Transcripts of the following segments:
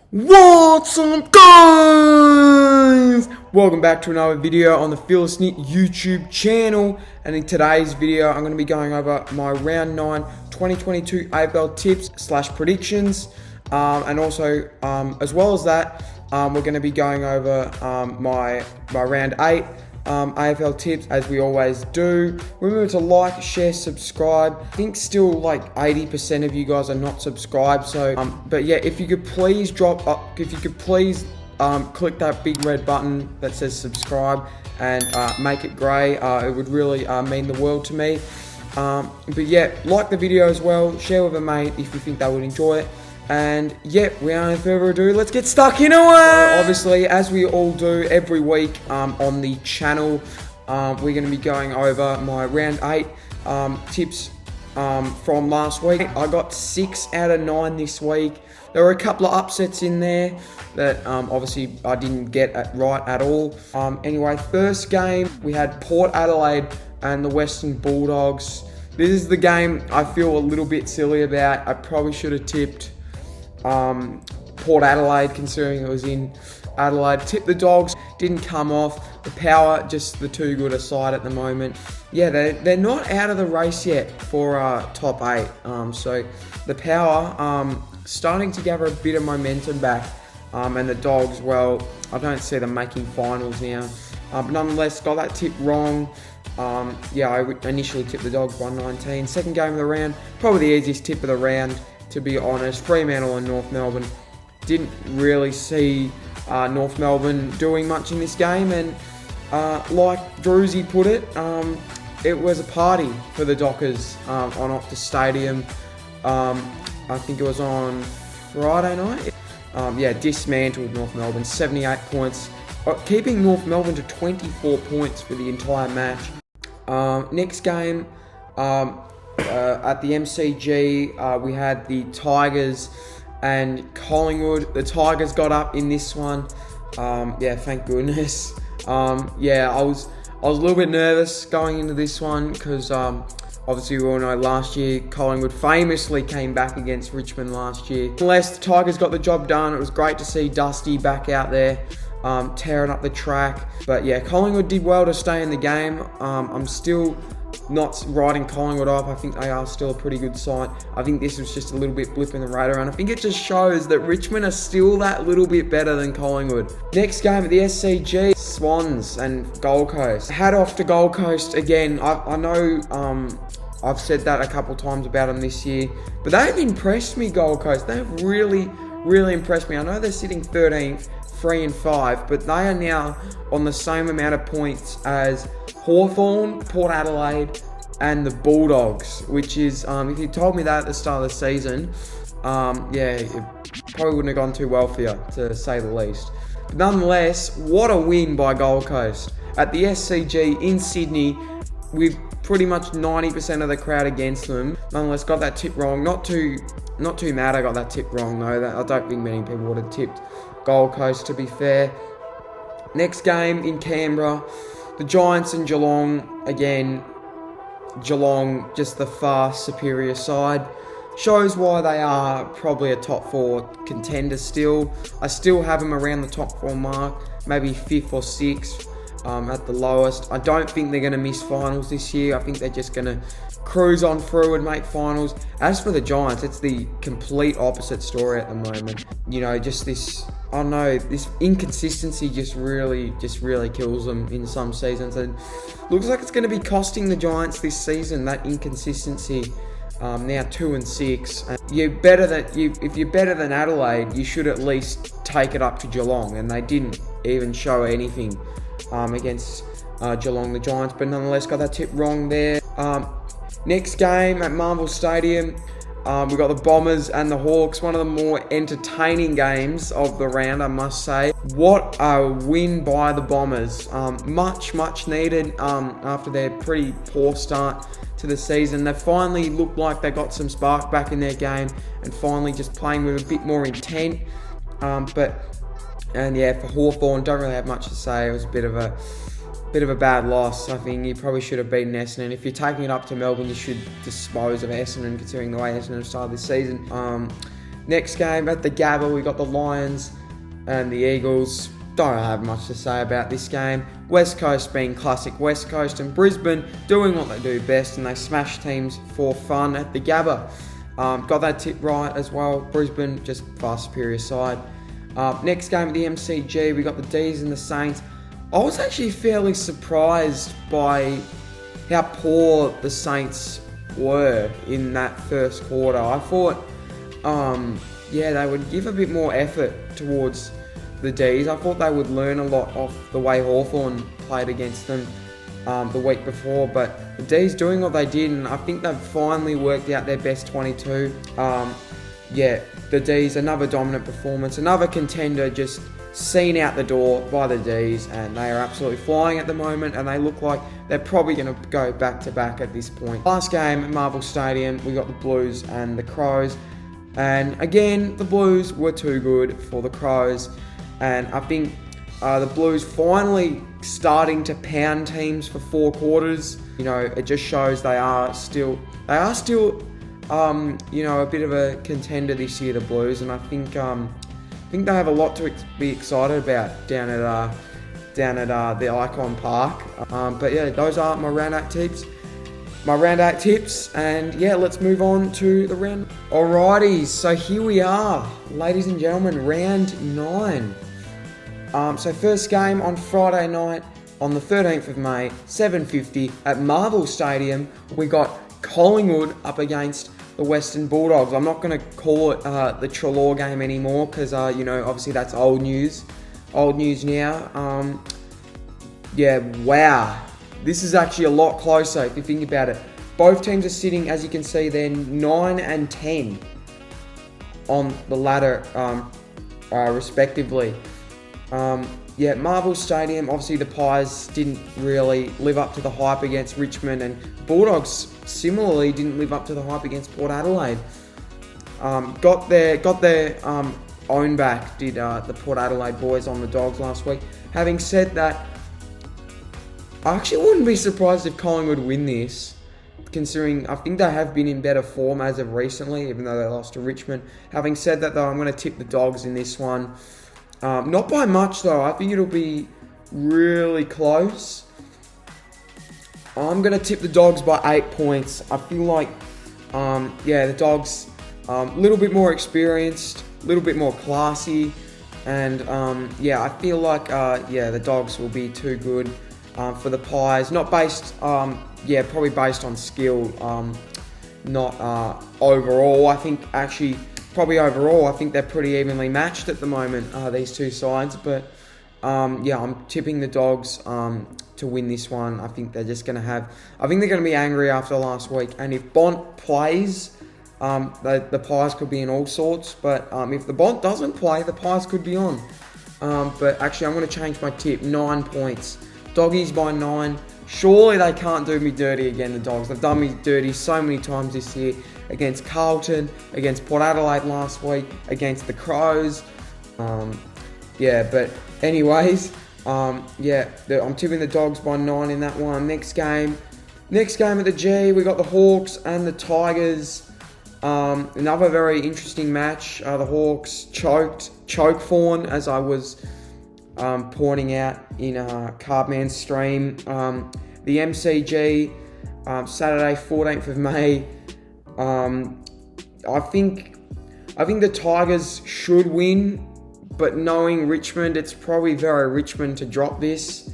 What's up, guys? Welcome back to another video on the Fearless Knit YouTube channel. And in today's video, I'm going to be going over my round 9 2022 AFL tips / predictions. And also, as well as that, we're going to be going over my round 8 AFL tips, as we always do. Remember to like, share, subscribe. I think still like 80% of you guys are not subscribed. So, but yeah, if you could please click that big red button that says subscribe and make it grey. It would really mean the world to me. But yeah, like the video as well. Share with a mate if you think they would enjoy it. And yeah, without any further ado, let's get stuck in away. So obviously, as we all do every week on the channel, we're going to be going over my round 8 tips from last week. I got 6 out of 9 this week. There were a couple of upsets in there that obviously I didn't get right at all. Anyway, first game, we had Port Adelaide and the Western Bulldogs. This is the game I feel a little bit silly about. I probably should have tipped Port Adelaide, considering it was in Adelaide. Tipped the Dogs, didn't come off. The Power, just the too good a side at the moment. Yeah, they're not out of the race yet for top 8. So the Power starting to gather a bit of momentum back. And the Dogs, well, I don't see them making finals now. But nonetheless, got that tip wrong. Yeah, I initially tipped the Dogs 119. Second game of the round, probably the easiest tip of the round, to be honest. Fremantle and North Melbourne. Didn't really see North Melbourne doing much in this game, and like Druzy put it, it was a party for the Dockers on Optus Stadium. I think it was on Friday night. Yeah, dismantled North Melbourne, 78 points, keeping North Melbourne to 24 points for the entire match. Next game, at the MCG, we had the Tigers and Collingwood. The Tigers got up in this one. Yeah, thank goodness. Yeah, I was a little bit nervous going into this one because obviously we all know last year Collingwood famously came back against Richmond last year. Unless the Tigers got the job done, it was great to see Dusty back out there tearing up the track. But yeah, Collingwood did well to stay in the game. I'm still not writing Collingwood off. I think they are still a pretty good side. I think this was just a little bit blip in the radar, and I think it just shows that Richmond are still that little bit better than Collingwood. Next game at the SCG, Swans and Gold Coast. Hat off to Gold Coast again. I know I've said that a couple times about them this year, but they've impressed me, Gold Coast. They've really impressed me. I know they're sitting 13th, 3 and 5, but they are now on the same amount of points as Hawthorn, Port Adelaide, and the Bulldogs, which is, if you told me that at the start of the season, yeah, it probably wouldn't have gone too well for you, to say the least. But nonetheless, what a win by Gold Coast. At the SCG in Sydney, with pretty much 90% of the crowd against them. Nonetheless, got that tip wrong. Not too mad I got that tip wrong, though. I don't think many people would have tipped Gold Coast, to be fair. Next game in Canberra, the Giants and Geelong. Again, Geelong, just the far superior side. Shows why they are probably a top 4 contender still. I still have them around the top 4 mark, maybe 5th or 6th at the lowest. I don't think they're going to miss finals this year. I think they're just going to cruise on through and make finals. As for the Giants, it's the complete opposite story at the moment. You know, just this, I don't know, this inconsistency just really kills them in some seasons, and looks like it's going to be costing the Giants this season, that inconsistency. Now 2 and 6. If you're better than Adelaide, you should at least take it up to Geelong, and they didn't even show anything against Geelong, the Giants, but nonetheless got that tip wrong there. Next game at Marvel Stadium, we got the Bombers and the Hawks, one of the more entertaining games of the round, I must say. What a win by the Bombers. Much needed after their pretty poor start to the season. They finally looked like they got some spark back in their game and finally just playing with a bit more intent. And yeah, for Hawthorn, don't really have much to say. It was a bit of a bad loss. I think you probably should have beaten Essendon. If you're taking it up to Melbourne, you should dispose of Essendon, considering the way Essendon have started this season. Next game at the Gabba, we got the Lions and the Eagles. Don't have much to say about this game. West Coast being classic West Coast, and Brisbane doing what they do best, and they smash teams for fun at the Gabba. Got that tip right as well. Brisbane, just far superior side. Next game at the MCG, we got the D's and the Saints. I was actually fairly surprised by how poor the Saints were in that first quarter. I thought, they would give a bit more effort towards the D's. I thought they would learn a lot off the way Hawthorn played against them the week before, but the D's doing what they did, and I think they've finally worked out their best 22. The D's, another dominant performance, another contender just seen out the door by the D's, and they are absolutely flying at the moment, and they look like they're probably going to go back-to-back at this point. Last game at Marvel Stadium, we got the Blues and the Crows, and again, the Blues were too good for the Crows, and I think the Blues finally starting to pound teams for 4 quarters. You know, it just shows they are still a bit of a contender this year, the Blues, and I think they have a lot to be excited about down at the Icon Park. But yeah, those are my round 8 tips. And yeah, let's move on to the round. Alrighty, so here we are, ladies and gentlemen, round 9. So first game on Friday night on the 13th of May, 7:50 at Marvel Stadium. We got Collingwood up against the Western Bulldogs. I'm not going to call it the Treloar game anymore because, obviously that's old news. Old news now. Wow. This is actually a lot closer if you think about it. Both teams are sitting, as you can see, they're 9 and 10 on the ladder, respectively. Marvel Stadium, obviously the Pies didn't really live up to the hype against Richmond, and Bulldogs similarly didn't live up to the hype against Port Adelaide. Got their own back, did the Port Adelaide boys on the Dogs last week. Having said that, I actually wouldn't be surprised if Collingwood win this, considering I think they have been in better form as of recently, even though they lost to Richmond. Having said that though, I'm going to tip the Dogs in this one. Not by much though, I think it'll be really close. I'm going to tip the Dogs by 8 points. I feel like, the Dogs, a little bit more experienced, a little bit more classy, and I feel like, the Dogs will be too good for the Pies. Not based, probably based on skill, not overall. I think actually, probably overall, I think they're pretty evenly matched at the moment, these two sides. But I'm tipping the Dogs to win this one. I think they're just going to be angry after last week. And if Bont plays, the Pies could be in all sorts. But if the Bont doesn't play, the Pies could be on. But actually, I'm going to change my tip. 9 points. Doggies by 9. Surely they can't do me dirty again, the Dogs. They've done me dirty so many times this year. Against Carlton, against Port Adelaide last week, against the Crows. But anyways, I'm tipping the Dogs by 9 in that one. Next game at the G, we got the Hawks and the Tigers. Another very interesting match. The Hawks choke fawn, as I was pointing out in Cardman's stream. The MCG, Saturday, 14th of May. I think the Tigers should win, but knowing Richmond, it's probably very Richmond to drop this.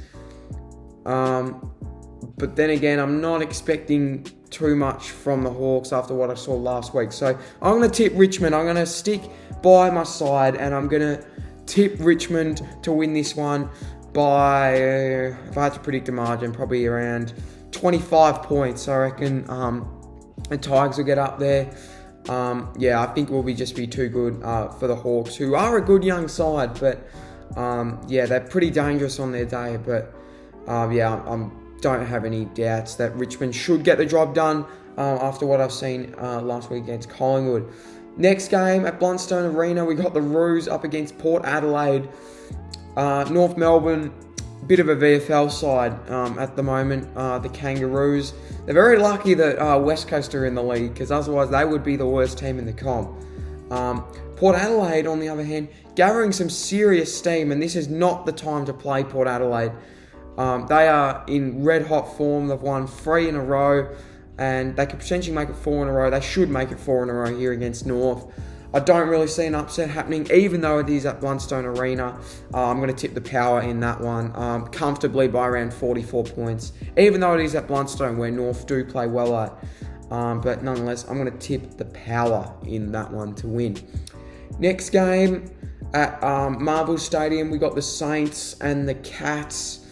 But then again, I'm not expecting too much from the Hawks after what I saw last week. So I'm going to tip Richmond. I'm going to stick by my side, and I'm going to tip Richmond to win this one by, if I had to predict a margin, probably around 25 points. I reckon the Tigers will get up there. I think we'll just be too good for the Hawks, who are a good young side, but they're pretty dangerous on their day. But I don't have any doubts that Richmond should get the job done after what I've seen last week against Collingwood. Next game at Blundstone Arena, we got the Roos up against Port Adelaide. North Melbourne, bit of a VFL side at the moment, the Kangaroos. They're very lucky that West Coast are in the league, because otherwise they would be the worst team in the comp. Port Adelaide, on the other hand, gathering some serious steam, and this is not the time to play Port Adelaide. They are in red-hot form. They've won 3 in a row, and they could potentially make it 4 in a row. They should make it 4 in a row here against North. I don't really see an upset happening, even though it is at Blundstone Arena. I'm going to tip the Power in that one, comfortably by around 44 points, even though it is at Blundstone, where North do play well at. But nonetheless, I'm going to tip the Power in that one to win. Next game at Marvel Stadium, we got the Saints and the Cats.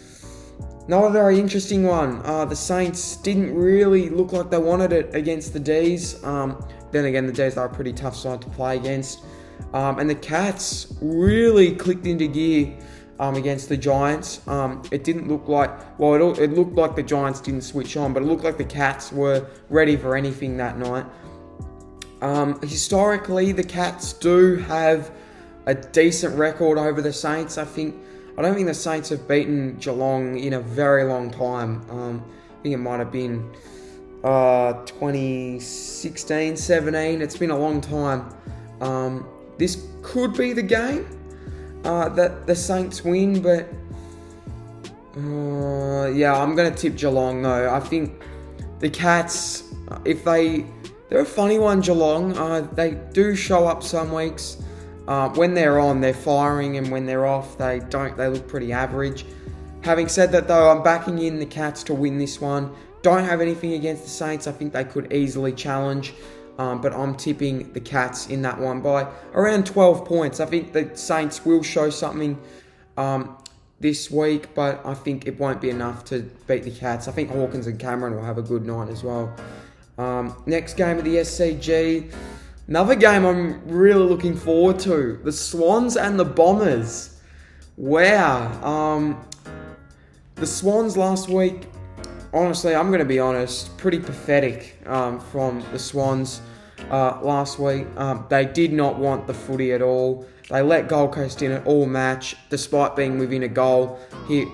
Not a very interesting one. The Saints didn't really look like they wanted it against the D's. Then again, the D's are a pretty tough side to play against. And the Cats really clicked into gear against the Giants. It didn't look like, it looked like the Giants didn't switch on, but it looked like the Cats were ready for anything that night. Historically, the Cats do have a decent record over the Saints. I don't think the Saints have beaten Geelong in a very long time. I think it might have been 2016, 17. It's been a long time. This could be the game that the Saints win, but I'm going to tip Geelong though. I think the Cats, they're a funny one, Geelong. They do show up some weeks. When they're on, they're firing, and when they're off, they look pretty average. Having said that though, I'm backing in the Cats to win this one. Don't have anything against the Saints. I think they could easily challenge, but I'm tipping the Cats in that one by around 12 points. I think the Saints will show something this week, but I think it won't be enough to beat the Cats. I think Hawkins and Cameron will have a good night as well. Next game of the SCG. Another game I'm really looking forward to. The Swans and the Bombers. Wow. The Swans last week, honestly, I'm going to be honest, pretty pathetic from the Swans last week. They did not want the footy at all. They let Gold Coast in it all match, despite being within a goal here,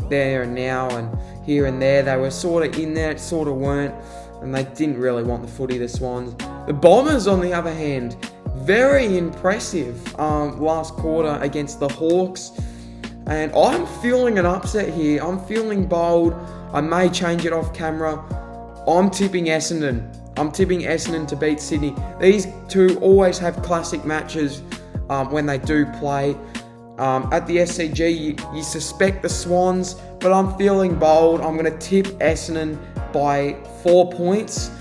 there and now, and here and there. They were sort of in there, sort of weren't, and they didn't really want the footy, the Swans. The Bombers, on the other hand, very impressive last quarter against the Hawks. And I'm feeling an upset here. I'm feeling bold. I may change it off camera. I'm tipping Essendon. I'm tipping Essendon to beat Sydney. These two always have classic matches when they do play. At the SCG, you suspect the Swans, but I'm feeling bold. I'm going to tip Essendon by 4 points.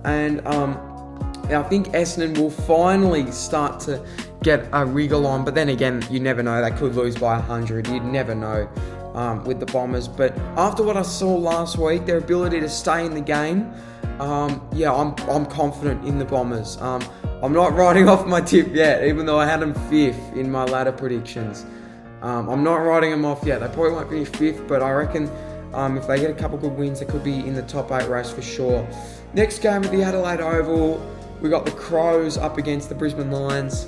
And I think Essendon will finally start to get a wriggle on. But then again, you never know. They could lose by 100. You'd never know with the Bombers. But after what I saw last week, their ability to stay in the game, I'm confident in the Bombers. I'm not writing off my tip yet, even though I had them 5th in my ladder predictions. I'm not writing them off yet. They probably won't finish 5th, but I reckon if they get a couple good wins, they could be in the top 8 race for sure. Next game at the Adelaide Oval, we got the Crows up against the Brisbane Lions.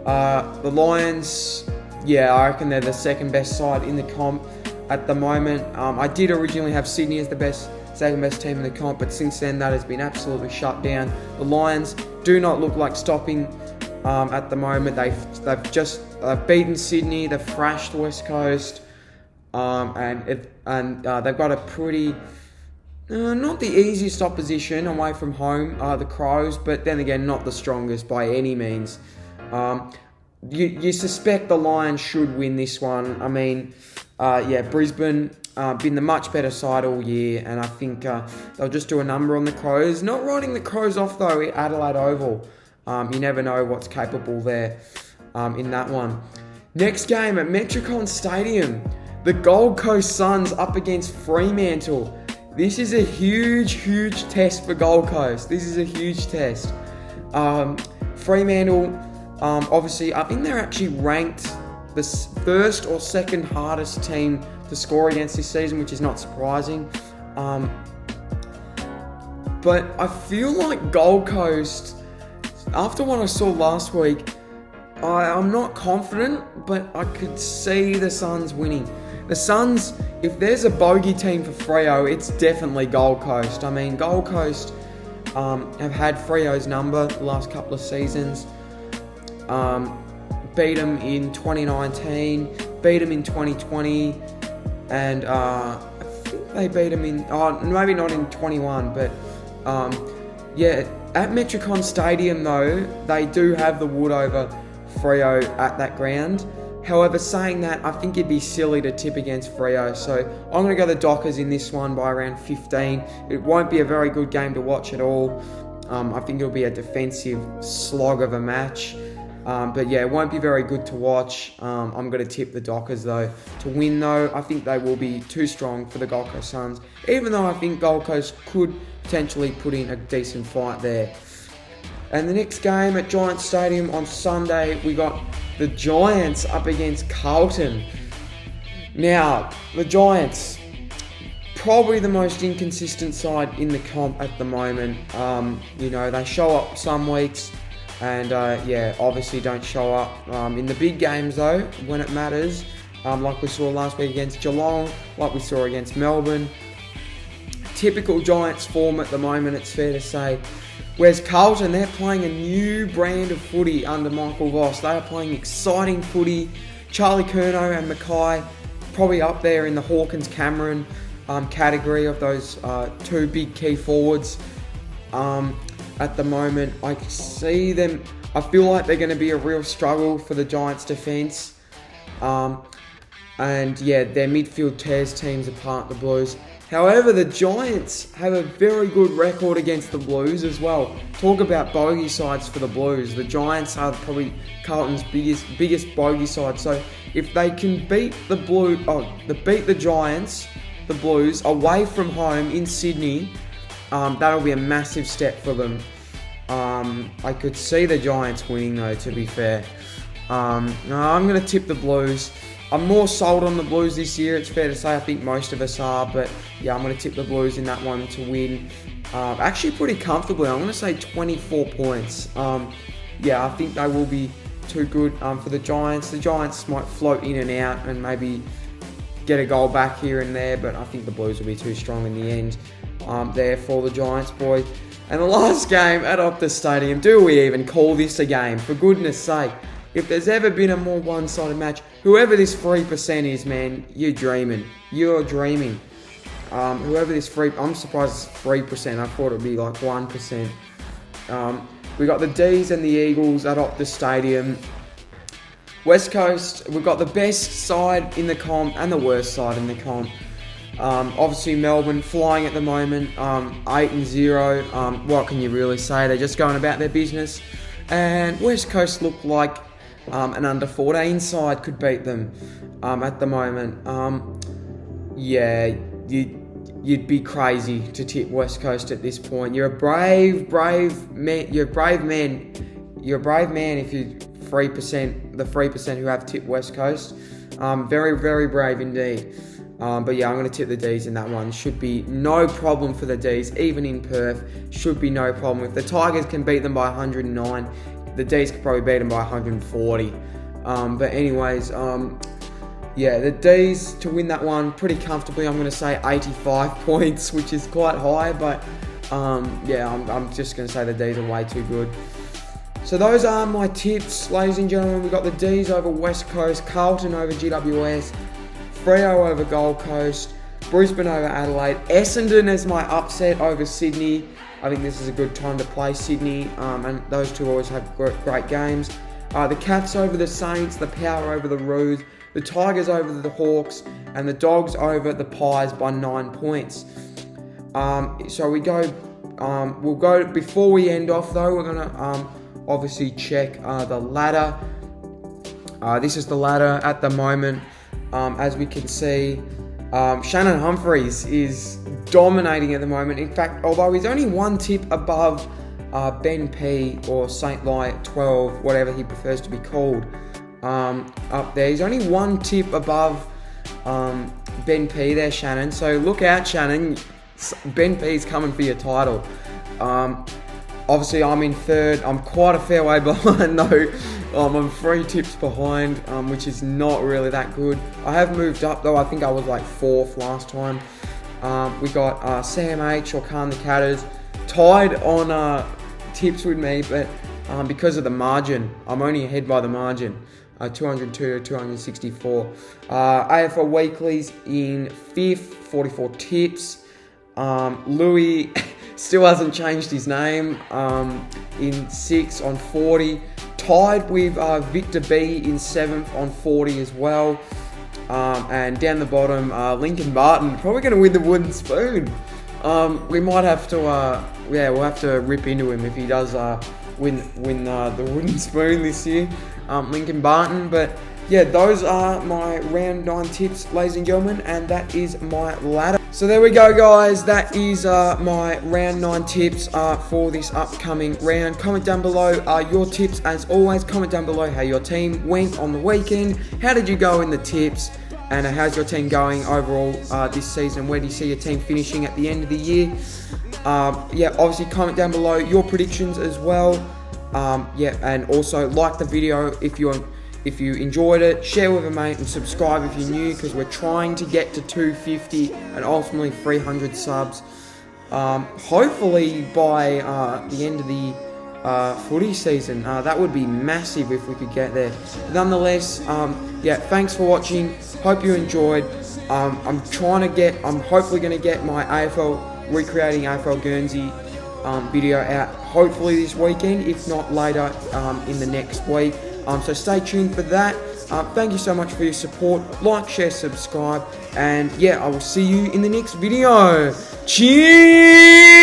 The Lions, I reckon they're the second best side in the comp at the moment. I did originally have Sydney as the second best team in the comp, but since then that has been absolutely shut down. The Lions do not look like stopping at the moment. They've beaten Sydney, they've thrashed West Coast, and they've got a pretty not the easiest opposition away from home, the Crows, but then again, not the strongest by any means. You suspect the Lions should win this one. I mean, Brisbane been the much better side all year, and I think they'll just do a number on the Crows. Not writing the Crows off though at Adelaide Oval. You never know what's capable there in that one. Next game at Metricon Stadium, the Gold Coast Suns up against Fremantle. This is a huge test for Gold Coast. This is a huge test. Fremantle, obviously, I think they're actually ranked the first or second hardest team to score against this season, which is not surprising. But I feel like Gold Coast, after what I saw last week, I'm not confident, but I could see the Suns winning. The Suns, if there's a bogey team for Freo, it's definitely Gold Coast. I mean, Gold Coast have had Freo's number the last couple of seasons. Beat them in 2019, beat them in 2020, and I think they beat them in, maybe not in 21, but yeah, at Metricon Stadium though, they do have the wood over Freo at that ground. However, saying that, I think it'd be silly to tip against Freo, so I'm going to go the Dockers in this one by around 15. It won't be a very good game to watch at all. I think it'll be a defensive slog of a match. But yeah, it won't be very good to watch. I'm going to tip the Dockers though. To win though, I think they will be too strong for the Gold Coast Suns, even though I think Gold Coast could potentially put in a decent fight there. And the next game at Giants Stadium on Sunday, we got the Giants up against Carlton. Now, the Giants, probably the most inconsistent side in the comp at the moment. They show up some weeks and obviously don't show up in the big games though, when it matters, like we saw last week against Geelong, like we saw against Melbourne. Typical Giants form at the moment, it's fair to say. Whereas Carlton, they're playing a new brand of footy under Michael Voss. They are playing exciting footy. Charlie Curnow and Mackay probably up there in the Hawkins-Cameron category of those two big key forwards. At the moment, I see them. I feel like they're going to be a real struggle for the Giants' defence. And yeah, their midfield tears teams apart, the Blues. However, the Giants have a very good record against the Blues as well. Talk about bogey sides for the Blues. The Giants are probably Carlton's biggest bogey side. So if they can beat the Giants, the Blues, away from home in Sydney, that'll be a massive step for them. I could see the Giants winning though, to be fair. I'm going to tip the Blues. I'm more sold on the Blues this year, it's fair to say. I think most of us are, but yeah, I'm going to tip the Blues in that one to win. Actually pretty comfortably. I'm going to say 24 points. I think they will be too good for the Giants. The Giants might float in and out and maybe get a goal back here and there, but I think the Blues will be too strong in the end there for the Giants, boys. And the last game at Optus Stadium, do we even call this a game? For goodness sake. If there's ever been a more one-sided match, whoever this 3% is, man, you're dreaming. You're dreaming. Whoever this I'm surprised it's 3%. I thought it would be like 1%. We got the D's and the Eagles at Optus Stadium. West Coast, we've got the best side in the comp and the worst side in the comp. Obviously Melbourne flying at the moment, 8-0. What can you really say? They're just going about their business. And West Coast look like an under 14 side could beat them at the moment. You'd be crazy to tip West Coast at this point. You're a brave man. You're a brave man if you 3%, the 3% who have tipped West Coast. Very, very brave indeed. But yeah, I'm going to tip the D's in that one. Should be no problem for the D's, even in Perth. Should be no problem. If the Tigers can beat them by 109, the D's could probably beat them by 140. But anyways, the D's to win that one pretty comfortably. I'm going to say 85 points, which is quite high. But I'm just going to say the D's are way too good. So those are my tips, ladies and gentlemen. We've got the D's over West Coast, Carlton over GWS, Freo over Gold Coast, Brisbane over Adelaide, Essendon as my upset over Sydney. I think this is a good time to play Sydney, and those two always have great games. The Cats over the Saints, the Power over the Roos, the Tigers over the Hawks, and the Dogs over the Pies by 9 points. So we'll go, before we end off though, we're going to obviously check the ladder. This is the ladder at the moment. As we can see, Shannon Humphries is dominating at the moment. In fact, although he's only one tip above Ben P or St. Lai 12, whatever he prefers to be called, up there. He's only one tip above Ben P there, Shannon. So look out, Shannon. Ben P's coming for your title. Obviously, I'm in third. I'm quite a fair way behind though. I'm 3 tips behind, which is not really that good. I have moved up though. I think I was like 4th last time. We got Sam H or Khan the Catters tied on tips with me, but because of the margin. I'm only ahead by the margin. 202 to 264. AFL Weeklies in 5th, 44 tips. Louis still hasn't changed his name, in 6th on 40. Tied with Victor B in 7th on 40 as well. And down the bottom, Lincoln Martin, probably going to win the wooden spoon. We might have to, we'll have to rip into him if he does win the wooden spoon this year. Lincoln Barton. But yeah, those are my round 9 tips, ladies and gentlemen, and that is my ladder. So there we go, guys. That is my round 9 tips for this upcoming round. Comment down below your tips. As always, comment down below how your team went on the weekend. How did you go in the tips? And how's your team going overall this season? Where do you see your team finishing at the end of the year? Yeah, obviously comment down below your predictions as well. Yeah, and also like the video if you enjoyed it. Share with a mate and subscribe if you're new, because we're trying to get to 250 and ultimately 300 subs. Hopefully by the end of the footy season. That would be massive if we could get there. Nonetheless, yeah, thanks for watching. Hope you enjoyed. I'm hopefully going to get my recreating AFL Guernsey video out hopefully this weekend, if not later in the next week. So stay tuned for that. Thank you so much for your support. Like, share, subscribe, and yeah, I will see you in the next video. Cheers!